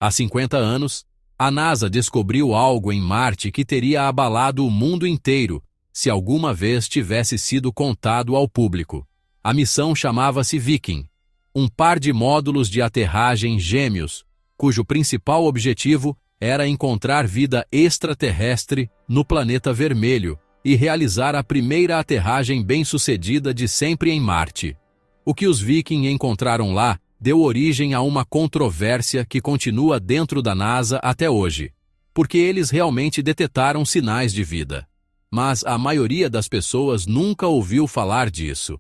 Há 50 anos, a NASA descobriu algo em Marte que teria abalado o mundo inteiro se alguma vez tivesse sido contado ao público. A missão chamava-se Viking, um par de módulos de aterragem gêmeos, cujo principal objetivo era encontrar vida extraterrestre no planeta vermelho e realizar a primeira aterragem bem-sucedida de sempre em Marte. O que os Viking encontraram lá deu origem a uma controvérsia que continua dentro da NASA até hoje, porque eles realmente detetaram sinais de vida. Mas a maioria das pessoas nunca ouviu falar disso.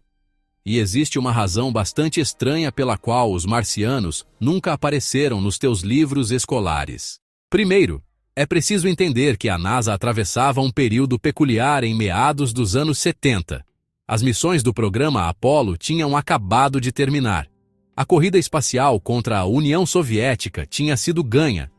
E existe uma razão bastante estranha pela qual os marcianos nunca apareceram nos teus livros escolares. Primeiro, é preciso entender que a NASA atravessava um período peculiar em meados dos anos 70. As missões do programa Apollo tinham acabado de terminar. A corrida espacial contra a União Soviética tinha sido ganha,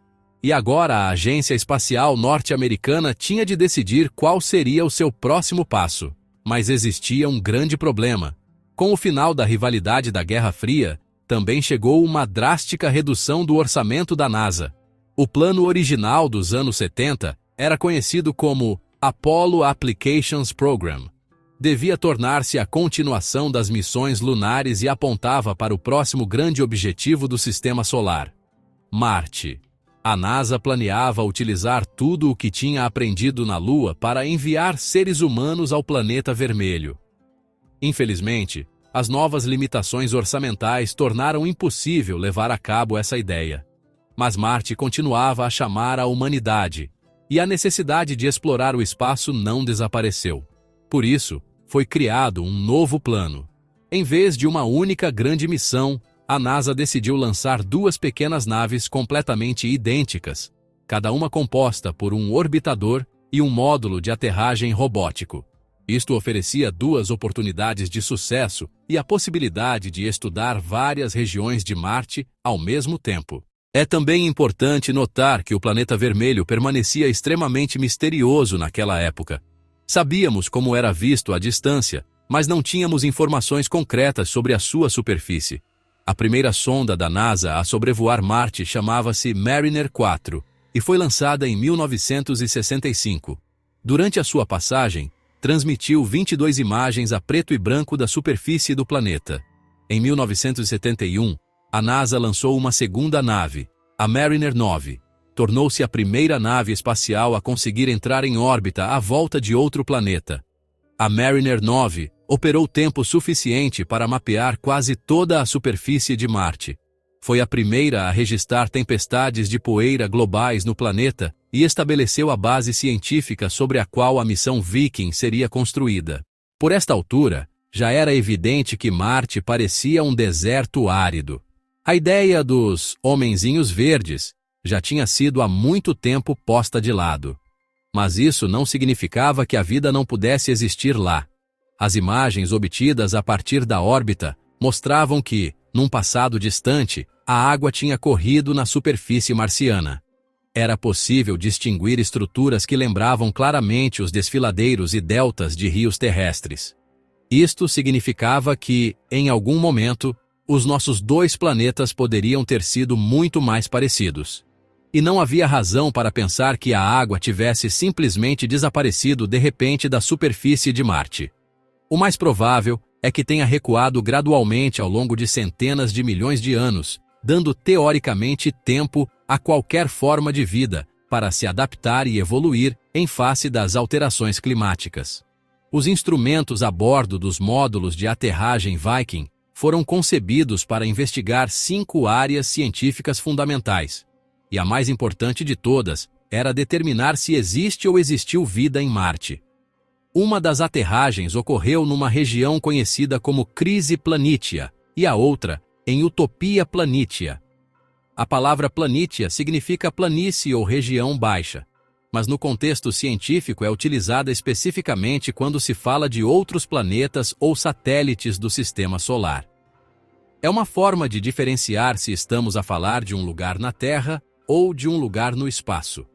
e agora a Agência Espacial Norte-Americana tinha de decidir qual seria o seu próximo passo. Mas existia um grande problema. Com o final da rivalidade da Guerra Fria, também chegou uma drástica redução do orçamento da NASA. O plano original dos anos 70 era conhecido como Apollo Applications Program. Devia tornar-se a continuação das missões lunares e apontava para o próximo grande objetivo do Sistema Solar: Marte. A NASA planeava utilizar tudo o que tinha aprendido na Lua para enviar seres humanos ao planeta vermelho. Infelizmente, as novas limitações orçamentais tornaram impossível levar a cabo essa ideia. Mas Marte continuava a chamar a humanidade, e a necessidade de explorar o espaço não desapareceu. Por isso, foi criado um novo plano. Em vez de uma única grande missão, a NASA decidiu lançar duas pequenas naves completamente idênticas, cada uma composta por um orbitador e um módulo de aterragem robótico. Isto oferecia duas oportunidades de sucesso e a possibilidade de estudar várias regiões de Marte ao mesmo tempo. É também importante notar que o planeta vermelho permanecia extremamente misterioso naquela época. Sabíamos como era visto à distância, mas não tínhamos informações concretas sobre a sua superfície. A primeira sonda da NASA a sobrevoar Marte chamava-se Mariner 4 e foi lançada em 1965. Durante a sua passagem, transmitiu 22 imagens a preto e branco da superfície do planeta. Em 1971, a NASA lançou uma segunda nave, a Mariner 9. Tornou-se a primeira nave espacial a conseguir entrar em órbita à volta de outro planeta. A Mariner 9 operou tempo suficiente para mapear quase toda a superfície de Marte. Foi a primeira a registrar tempestades de poeira globais no planeta e estabeleceu a base científica sobre a qual a missão Viking seria construída. Por esta altura, já era evidente que Marte parecia um deserto árido. A ideia dos homenzinhos verdes já tinha sido há muito tempo posta de lado. Mas isso não significava que a vida não pudesse existir lá. As imagens obtidas a partir da órbita mostravam que, num passado distante, a água tinha corrido na superfície marciana. Era possível distinguir estruturas que lembravam claramente os desfiladeiros e deltas de rios terrestres. Isto significava que, em algum momento, os nossos dois planetas poderiam ter sido muito mais parecidos. E não havia razão para pensar que a água tivesse simplesmente desaparecido de repente da superfície de Marte. O mais provável é que tenha recuado gradualmente ao longo de centenas de milhões de anos, dando teoricamente tempo a qualquer forma de vida para se adaptar e evoluir em face das alterações climáticas. Os instrumentos a bordo dos módulos de aterragem Viking foram concebidos para investigar 5 áreas científicas fundamentais. E a mais importante de todas era determinar se existe ou existiu vida em Marte. Uma das aterragens ocorreu numa região conhecida como Crise Planitia e a outra em Utopia Planitia. A palavra Planitia significa planície ou região baixa, mas no contexto científico é utilizada especificamente quando se fala de outros planetas ou satélites do Sistema Solar. É uma forma de diferenciar se estamos a falar de um lugar na Terra ou de um lugar no espaço.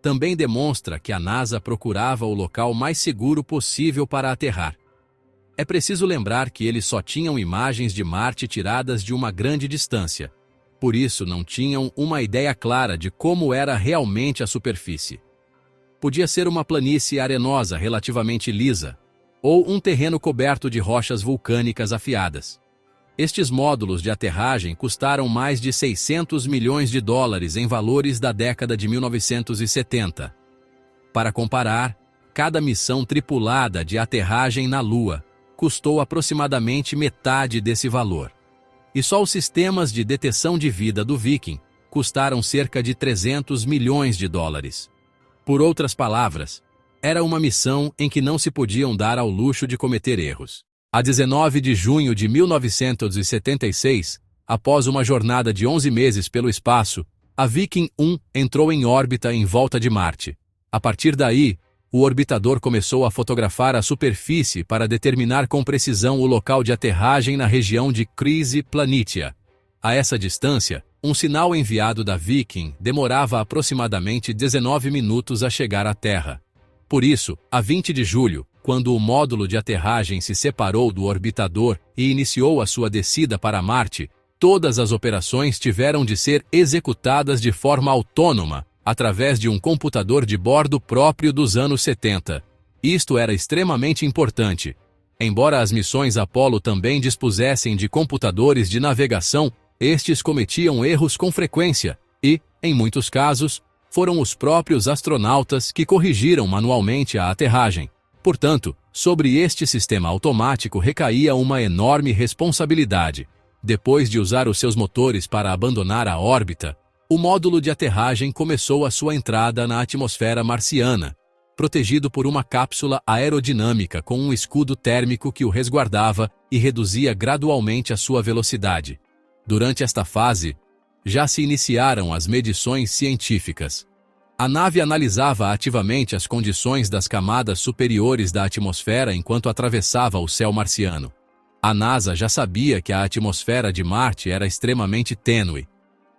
Também demonstra que a NASA procurava o local mais seguro possível para aterrar. É preciso lembrar que eles só tinham imagens de Marte tiradas de uma grande distância. Por isso, não tinham uma ideia clara de como era realmente a superfície. Podia ser uma planície arenosa relativamente lisa, ou um terreno coberto de rochas vulcânicas afiadas. Estes módulos de aterragem custaram mais de 600 milhões de dólares em valores da década de 1970. Para comparar, cada missão tripulada de aterragem na Lua custou aproximadamente metade desse valor. E só os sistemas de detecção de vida do Viking custaram cerca de 300 milhões de dólares. Por outras palavras, era uma missão em que não se podiam dar ao luxo de cometer erros. A 19 de junho de 1976, após uma jornada de 11 meses pelo espaço, a Viking 1 entrou em órbita em volta de Marte. A partir daí, o orbitador começou a fotografar a superfície para determinar com precisão o local de aterragem na região de Crise Planitia. A essa distância, um sinal enviado da Viking demorava aproximadamente 19 minutos a chegar à Terra. Por isso, a 20 de julho, quando o módulo de aterragem se separou do orbitador e iniciou a sua descida para Marte, todas as operações tiveram de ser executadas de forma autônoma, através de um computador de bordo próprio dos anos 70. Isto era extremamente importante. Embora as missões Apollo também dispusessem de computadores de navegação, estes cometiam erros com frequência e, em muitos casos, foram os próprios astronautas que corrigiram manualmente a aterragem. Portanto, sobre este sistema automático recaía uma enorme responsabilidade. Depois de usar os seus motores para abandonar a órbita, o módulo de aterragem começou a sua entrada na atmosfera marciana, protegido por uma cápsula aerodinâmica com um escudo térmico que o resguardava e reduzia gradualmente a sua velocidade. Durante esta fase, já se iniciaram as medições científicas. A nave analisava ativamente as condições das camadas superiores da atmosfera enquanto atravessava o céu marciano. A NASA já sabia que a atmosfera de Marte era extremamente tênue.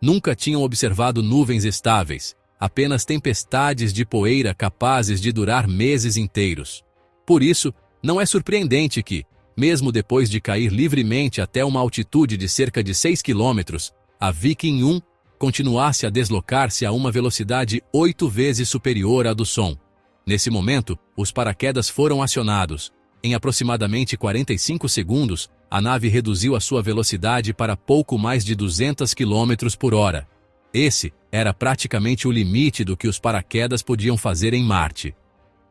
Nunca tinham observado nuvens estáveis, apenas tempestades de poeira capazes de durar meses inteiros. Por isso, não é surpreendente que, mesmo depois de cair livremente até uma altitude de cerca de 6 quilômetros, a Viking 1 continuasse a deslocar-se a uma velocidade 8 vezes superior à do som. Nesse momento, os paraquedas foram acionados. Em aproximadamente 45 segundos, a nave reduziu a sua velocidade para pouco mais de 200 km por hora. Esse era praticamente o limite do que os paraquedas podiam fazer em Marte.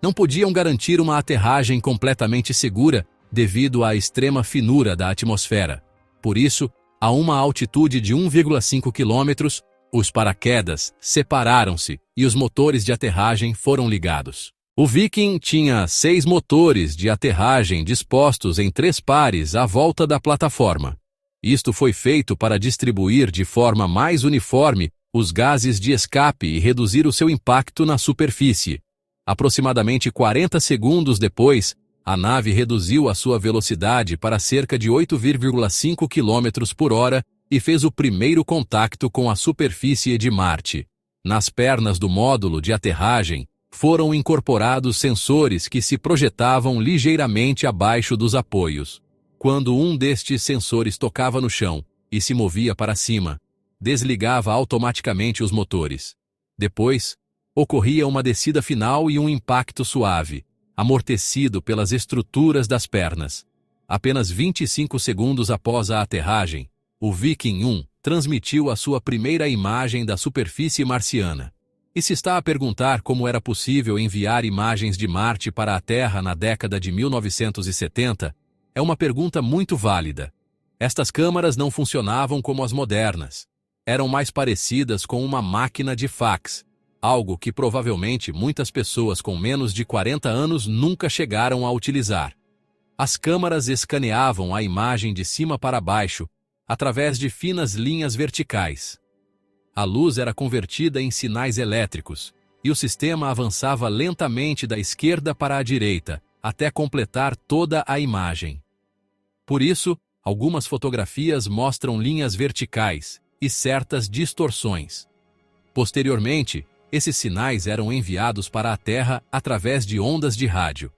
Não podiam garantir uma aterragem completamente segura devido à extrema finura da atmosfera. Por isso, a uma altitude de 1,5 km, os paraquedas separaram-se e os motores de aterragem foram ligados. O Viking tinha 6 motores de aterragem dispostos em 3 pares à volta da plataforma. Isto foi feito para distribuir de forma mais uniforme os gases de escape e reduzir o seu impacto na superfície. Aproximadamente 40 segundos depois, a nave reduziu a sua velocidade para cerca de 8,5 km por hora e fez o primeiro contato com a superfície de Marte. Nas pernas do módulo de aterragem, foram incorporados sensores que se projetavam ligeiramente abaixo dos apoios. Quando um destes sensores tocava no chão e se movia para cima, desligava automaticamente os motores. Depois, ocorria uma descida final e um impacto suave, amortecido pelas estruturas das pernas. Apenas 25 segundos após a aterragem, o Viking 1 transmitiu a sua primeira imagem da superfície marciana. E se está a perguntar como era possível enviar imagens de Marte para a Terra na década de 1970, é uma pergunta muito válida. Estas câmaras não funcionavam como as modernas. Eram mais parecidas com uma máquina de fax, algo que provavelmente muitas pessoas com menos de 40 anos nunca chegaram a utilizar. As câmaras escaneavam a imagem de cima para baixo, através de finas linhas verticais. A luz era convertida em sinais elétricos, e o sistema avançava lentamente da esquerda para a direita, até completar toda a imagem. Por isso, algumas fotografias mostram linhas verticais e certas distorções. Posteriormente, esses sinais eram enviados para a Terra através de ondas de rádio.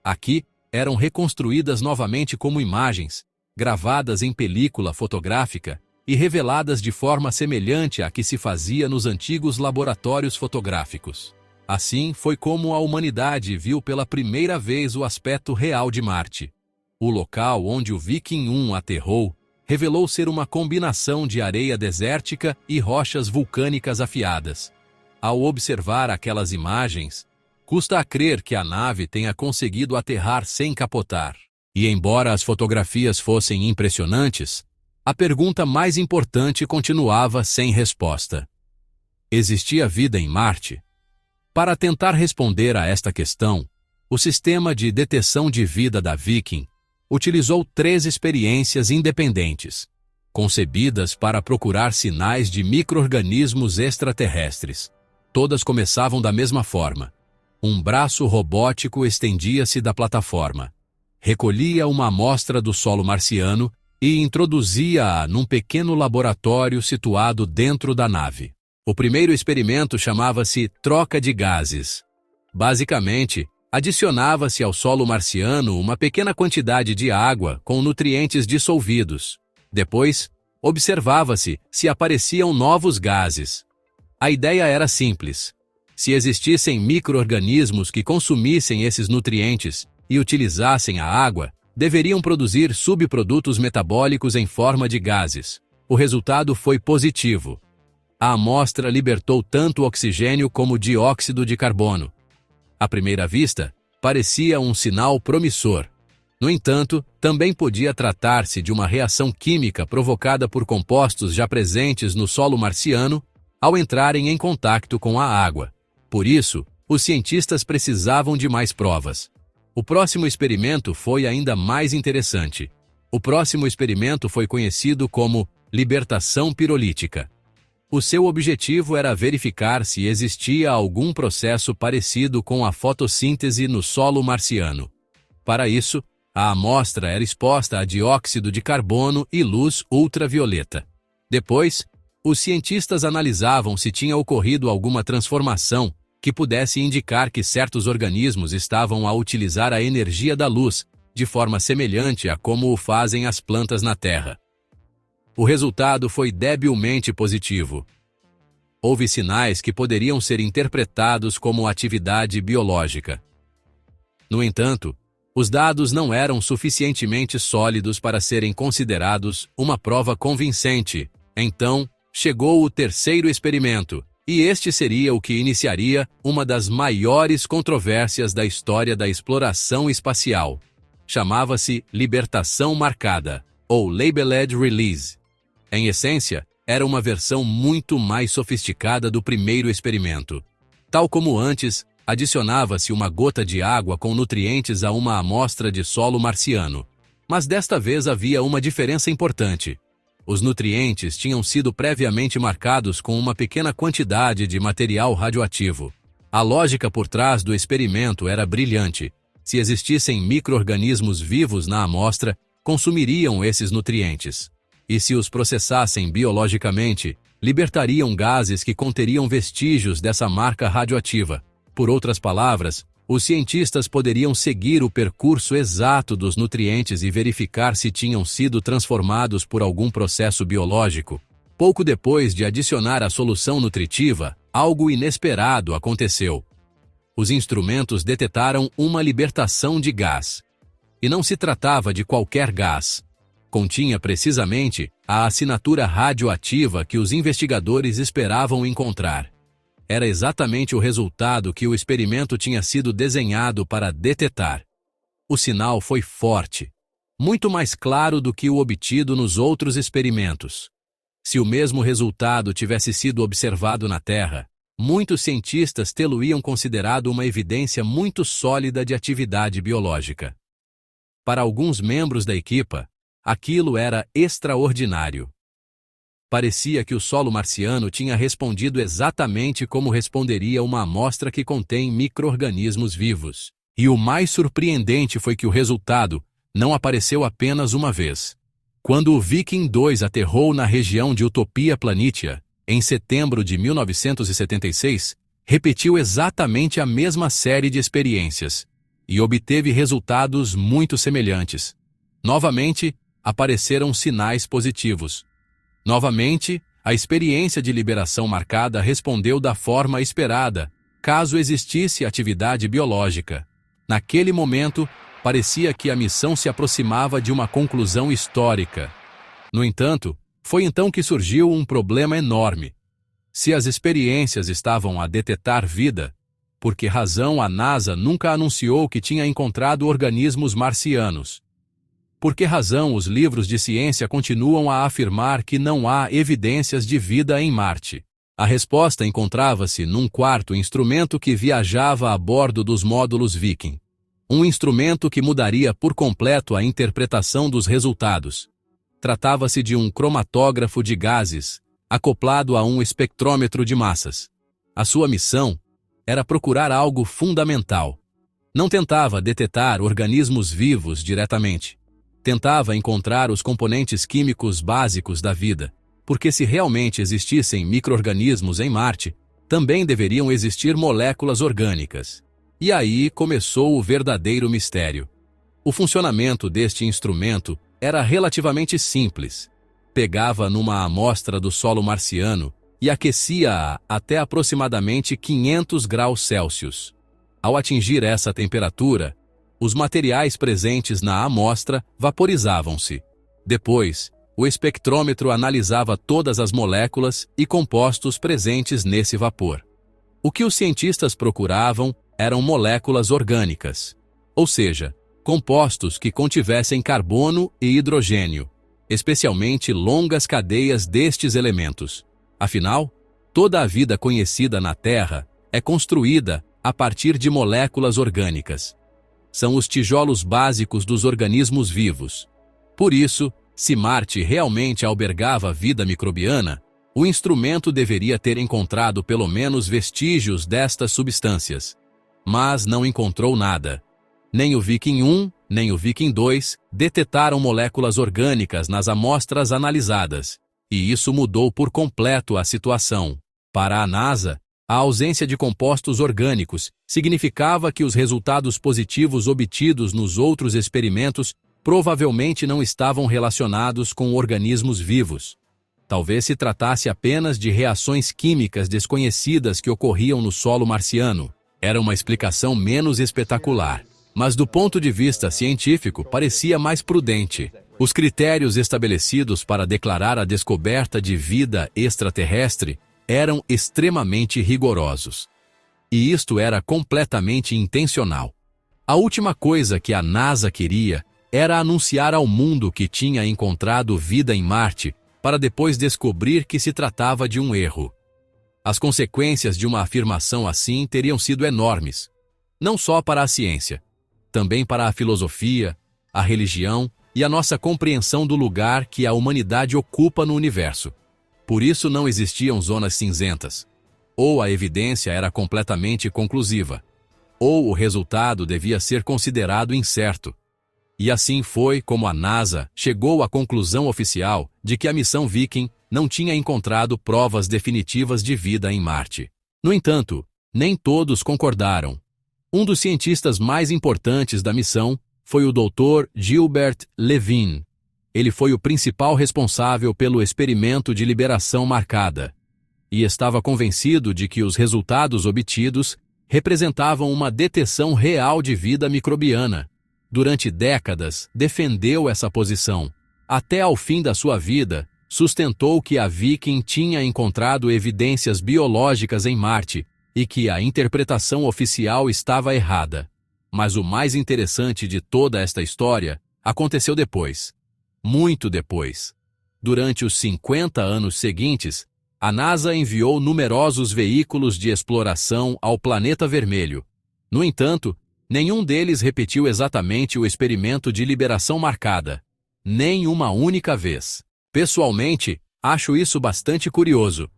Aqui, eram reconstruídas novamente como imagens, gravadas em película fotográfica, e reveladas de forma semelhante à que se fazia nos antigos laboratórios fotográficos. Assim foi como a humanidade viu pela primeira vez o aspecto real de Marte. O local onde o Viking 1 aterrou revelou ser uma combinação de areia desértica e rochas vulcânicas afiadas. Ao observar aquelas imagens, custa a crer que a nave tenha conseguido aterrar sem capotar. E embora as fotografias fossem impressionantes, a pergunta mais importante continuava sem resposta. Existia vida em Marte? Para tentar responder a esta questão, o sistema de detecção de vida da Viking utilizou 3 experiências independentes, concebidas para procurar sinais de micro-organismos extraterrestres. Todas começavam da mesma forma. Um braço robótico estendia-se da plataforma, recolhia uma amostra do solo marciano e introduzia-a num pequeno laboratório situado dentro da nave. O primeiro experimento chamava-se troca de gases. Basicamente, adicionava-se ao solo marciano uma pequena quantidade de água com nutrientes dissolvidos. Depois, observava-se se apareciam novos gases. A ideia era simples. Se existissem micro-organismos que consumissem esses nutrientes e utilizassem a água, deveriam produzir subprodutos metabólicos em forma de gases. O resultado foi positivo. A amostra libertou tanto oxigênio como dióxido de carbono. À primeira vista, parecia um sinal promissor. No entanto, também podia tratar-se de uma reação química provocada por compostos já presentes no solo marciano ao entrarem em contato com a água. Por isso, os cientistas precisavam de mais provas. O próximo experimento foi ainda mais interessante. O próximo experimento foi conhecido como libertação pirolítica. O seu objetivo era verificar se existia algum processo parecido com a fotossíntese no solo marciano. Para isso, a amostra era exposta a dióxido de carbono e luz ultravioleta. Depois, os cientistas analisavam se tinha ocorrido alguma transformação que pudesse indicar que certos organismos estavam a utilizar a energia da luz, de forma semelhante a como o fazem as plantas na Terra. O resultado foi debilmente positivo. Houve sinais que poderiam ser interpretados como atividade biológica. No entanto, os dados não eram suficientemente sólidos para serem considerados uma prova convincente. Então, chegou o terceiro experimento, e este seria o que iniciaria uma das maiores controvérsias da história da exploração espacial. Chamava-se libertação marcada, ou labeled release. Em essência, era uma versão muito mais sofisticada do primeiro experimento. Tal como antes, adicionava-se uma gota de água com nutrientes a uma amostra de solo marciano. Mas desta vez havia uma diferença importante. Os nutrientes tinham sido previamente marcados com uma pequena quantidade de material radioativo. A lógica por trás do experimento era brilhante. Se existissem micro-organismos vivos na amostra, consumiriam esses nutrientes. E se os processassem biologicamente, libertariam gases que conteriam vestígios dessa marca radioativa. Por outras palavras, os cientistas poderiam seguir o percurso exato dos nutrientes e verificar se tinham sido transformados por algum processo biológico. Pouco depois de adicionar a solução nutritiva, algo inesperado aconteceu. Os instrumentos detectaram uma libertação de gás. E não se tratava de qualquer gás. Continha precisamente a assinatura radioativa que os investigadores esperavam encontrar. Era exatamente o resultado que o experimento tinha sido desenhado para detectar. O sinal foi forte, muito mais claro do que o obtido nos outros experimentos. Se o mesmo resultado tivesse sido observado na Terra, muitos cientistas tê-lo-iam considerado uma evidência muito sólida de atividade biológica. Para alguns membros da equipa, aquilo era extraordinário. Parecia que o solo marciano tinha respondido exatamente como responderia uma amostra que contém micro-organismos vivos. E o mais surpreendente foi que o resultado não apareceu apenas uma vez. Quando o Viking 2 aterrou na região de Utopia Planitia, em setembro de 1976, repetiu exatamente a mesma série de experiências e obteve resultados muito semelhantes. Novamente, apareceram sinais positivos. Novamente, a experiência de liberação marcada respondeu da forma esperada, caso existisse atividade biológica. Naquele momento, parecia que a missão se aproximava de uma conclusão histórica. No entanto, foi então que surgiu um problema enorme. Se as experiências estavam a detectar vida, por que razão a NASA nunca anunciou que tinha encontrado organismos marcianos? Por que razão os livros de ciência continuam a afirmar que não há evidências de vida em Marte? A resposta encontrava-se num quarto instrumento que viajava a bordo dos módulos Viking. Um instrumento que mudaria por completo a interpretação dos resultados. Tratava-se de um cromatógrafo de gases, acoplado a um espectrômetro de massas. A sua missão era procurar algo fundamental. Não tentava detectar organismos vivos diretamente. Tentava encontrar os componentes químicos básicos da vida, porque se realmente existissem micro-organismos em Marte, também deveriam existir moléculas orgânicas. E aí começou o verdadeiro mistério. O funcionamento deste instrumento era relativamente simples. Pegava numa amostra do solo marciano e aquecia-a até aproximadamente 500 graus Celsius. Ao atingir essa temperatura, os materiais presentes na amostra vaporizavam-se. Depois, o espectrômetro analisava todas as moléculas e compostos presentes nesse vapor. O que os cientistas procuravam eram moléculas orgânicas, ou seja, compostos que contivessem carbono e hidrogênio, especialmente longas cadeias destes elementos. Afinal, toda a vida conhecida na Terra é construída a partir de moléculas orgânicas. São os tijolos básicos dos organismos vivos. Por isso, se Marte realmente albergava vida microbiana, o instrumento deveria ter encontrado pelo menos vestígios destas substâncias. Mas não encontrou nada. Nem o Viking 1, nem o Viking 2 detectaram moléculas orgânicas nas amostras analisadas, e isso mudou por completo a situação. Para a NASA, a ausência de compostos orgânicos significava que os resultados positivos obtidos nos outros experimentos provavelmente não estavam relacionados com organismos vivos. Talvez se tratasse apenas de reações químicas desconhecidas que ocorriam no solo marciano. Era uma explicação menos espetacular, mas do ponto de vista científico parecia mais prudente. Os critérios estabelecidos para declarar a descoberta de vida extraterrestre eram extremamente rigorosos. E isto era completamente intencional. A última coisa que a NASA queria era anunciar ao mundo que tinha encontrado vida em Marte para depois descobrir que se tratava de um erro. As consequências de uma afirmação assim teriam sido enormes, não só para a ciência, também para a filosofia, a religião e a nossa compreensão do lugar que a humanidade ocupa no universo. Por isso não existiam zonas cinzentas. Ou a evidência era completamente conclusiva, ou o resultado devia ser considerado incerto. E assim foi como a NASA chegou à conclusão oficial de que a missão Viking não tinha encontrado provas definitivas de vida em Marte. No entanto, nem todos concordaram. Um dos cientistas mais importantes da missão foi o Dr. Gilbert Levine. Ele foi o principal responsável pelo experimento de liberação marcada, e estava convencido de que os resultados obtidos representavam uma detecção real de vida microbiana. Durante décadas, defendeu essa posição. Até ao fim da sua vida, sustentou que a Viking tinha encontrado evidências biológicas em Marte e que a interpretação oficial estava errada. Mas o mais interessante de toda esta história aconteceu depois. Muito depois. Durante os 50 anos seguintes, a NASA enviou numerosos veículos de exploração ao planeta vermelho. No entanto, nenhum deles repetiu exatamente o experimento de liberação marcada. Nem uma única vez. Pessoalmente, acho isso bastante curioso.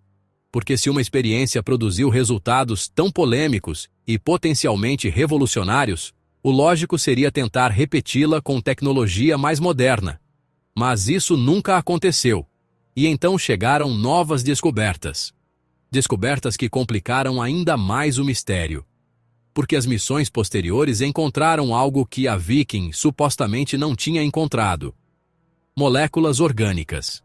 Porque se uma experiência produziu resultados tão polêmicos e potencialmente revolucionários, o lógico seria tentar repeti-la com tecnologia mais moderna. Mas isso nunca aconteceu. E então chegaram novas descobertas. Descobertas que complicaram ainda mais o mistério. Porque as missões posteriores encontraram algo que a Viking supostamente não tinha encontrado. Moléculas orgânicas.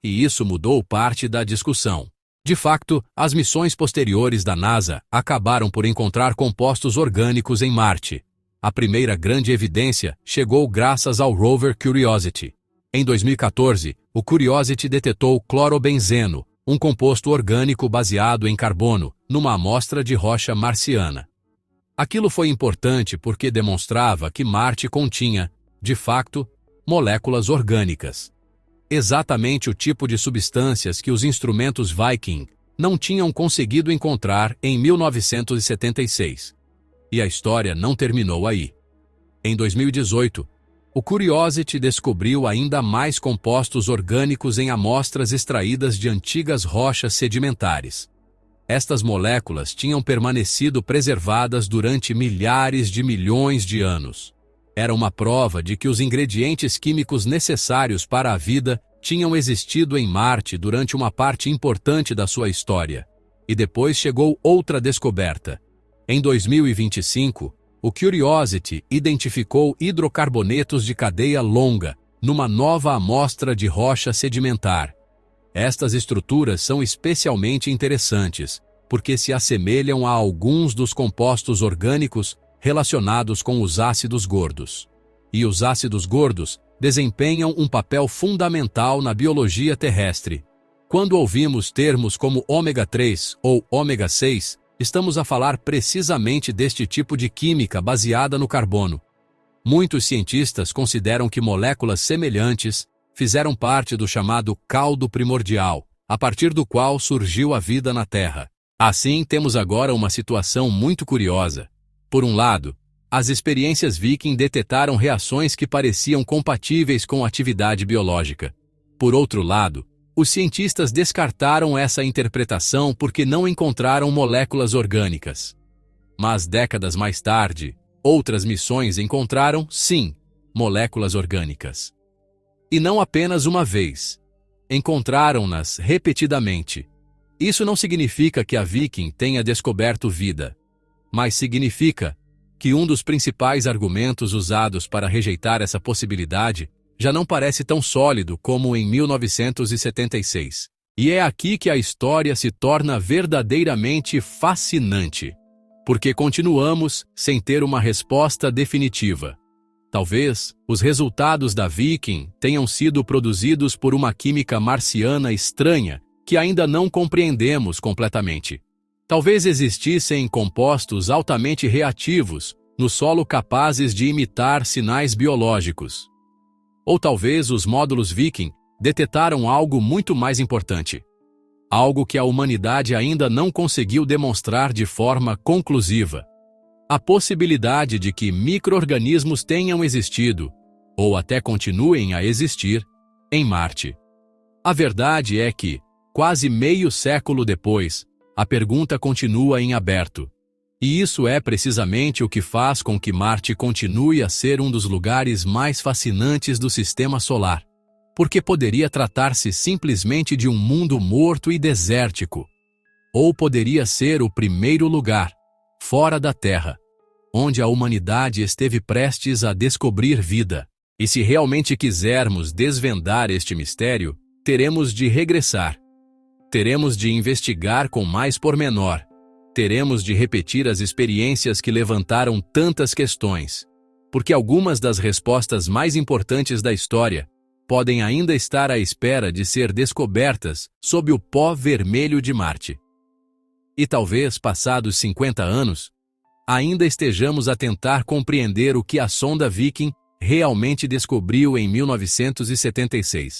e isso mudou parte da discussão. De facto, as missões posteriores da NASA acabaram por encontrar compostos orgânicos em Marte. A primeira grande evidência chegou graças ao rover Curiosity. Em 2014, o Curiosity detetou clorobenzeno, um composto orgânico baseado em carbono, numa amostra de rocha marciana. Aquilo foi importante porque demonstrava que Marte continha, de facto, moléculas orgânicas. Exatamente o tipo de substâncias que os instrumentos Viking não tinham conseguido encontrar em 1976. E a história não terminou aí. Em 2018, o Curiosity descobriu ainda mais compostos orgânicos em amostras extraídas de antigas rochas sedimentares. Estas moléculas tinham permanecido preservadas durante milhares de milhões de anos. Era uma prova de que os ingredientes químicos necessários para a vida tinham existido em Marte durante uma parte importante da sua história. E depois chegou outra descoberta. Em 2025, o Curiosity identificou hidrocarbonetos de cadeia longa numa nova amostra de rocha sedimentar. Estas estruturas são especialmente interessantes, porque se assemelham a alguns dos compostos orgânicos relacionados com os ácidos gordos. E os ácidos gordos desempenham um papel fundamental na biologia terrestre. Quando ouvimos termos como ômega 3 ou ômega 6, estamos a falar precisamente deste tipo de química baseada no carbono. Muitos cientistas consideram que moléculas semelhantes fizeram parte do chamado caldo primordial, a partir do qual surgiu a vida na Terra. Assim, temos agora uma situação muito curiosa. Por um lado, as experiências Viking detetaram reações que pareciam compatíveis com a atividade biológica. Por outro lado, os cientistas descartaram essa interpretação porque não encontraram moléculas orgânicas. Mas décadas mais tarde, outras missões encontraram, sim, moléculas orgânicas. E não apenas uma vez. Encontraram-nas repetidamente. Isso não significa que a Viking tenha descoberto vida, mas significa que um dos principais argumentos usados para rejeitar essa possibilidade já não parece tão sólido como em 1976. E é aqui que a história se torna verdadeiramente fascinante, porque continuamos sem ter uma resposta definitiva. Talvez os resultados da Viking tenham sido produzidos por uma química marciana estranha que ainda não compreendemos completamente. Talvez existissem compostos altamente reativos no solo capazes de imitar sinais biológicos. Ou talvez os módulos Viking detetaram algo muito mais importante. Algo que a humanidade ainda não conseguiu demonstrar de forma conclusiva. A possibilidade de que micro-organismos tenham existido, ou até continuem a existir, em Marte. A verdade é que, quase meio século depois, a pergunta continua em aberto. E isso é precisamente o que faz com que Marte continue a ser um dos lugares mais fascinantes do Sistema Solar. Porque poderia tratar-se simplesmente de um mundo morto e desértico. Ou poderia ser o primeiro lugar, fora da Terra, onde a humanidade esteve prestes a descobrir vida. E se realmente quisermos desvendar este mistério, teremos de regressar. Teremos de investigar com mais pormenor. Teremos de repetir as experiências que levantaram tantas questões. Porque algumas das respostas mais importantes da história podem ainda estar à espera de ser descobertas sob o pó vermelho de Marte. E talvez, passados 50 anos, ainda estejamos a tentar compreender o que a sonda Viking realmente descobriu em 1976.